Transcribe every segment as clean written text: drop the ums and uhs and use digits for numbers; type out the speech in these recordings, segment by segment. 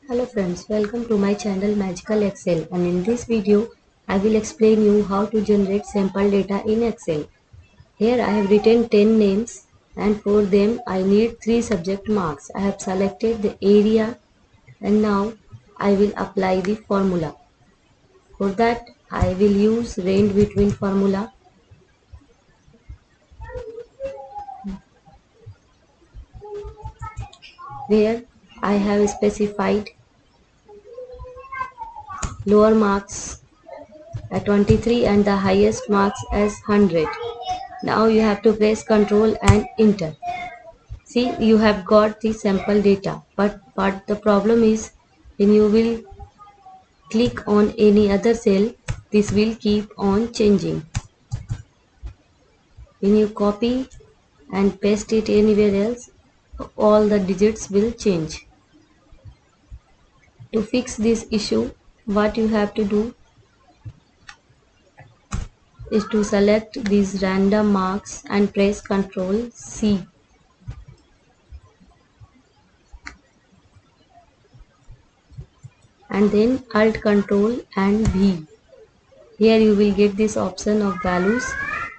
Hello friends, welcome to my channel Magical Excel, and in this video I will explain you how to generate sample data in Excel. Here I have written 10 names and for them I need 3 subject marks. I have selected the area and now I will apply the formula. For that I will use RANDBETWEEN formula where I have specified lower marks at 23 and the highest marks as 100. Now you have to press Ctrl and Enter. See, you have got the sample data, but the problem is when you will click on any other cell, this will keep on changing. When you copy and paste it anywhere else, all the digits will change. To fix this issue, what you have to do is to select these random marks and press Ctrl C. And then Alt Ctrl and V. Here you will get this option of values.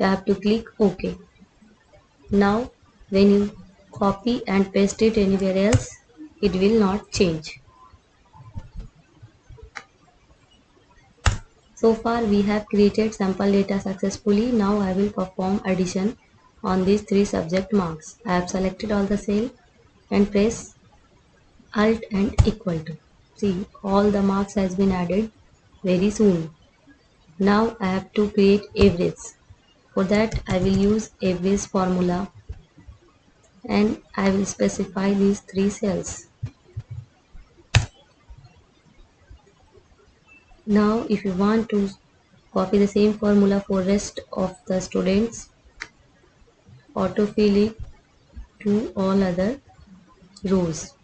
You have to click OK. Now when you copy and paste it anywhere else, it will not change. So far we have created sample data successfully. Now I will perform addition on these 3 subject marks. I have selected all the cell and press Alt and equal to. See, all the marks has been added very soon. Now I have to create average. For that I will use average formula and I will specify these 3 cells. Now if you want to copy the same formula for rest of the students, autofill it to all other rows.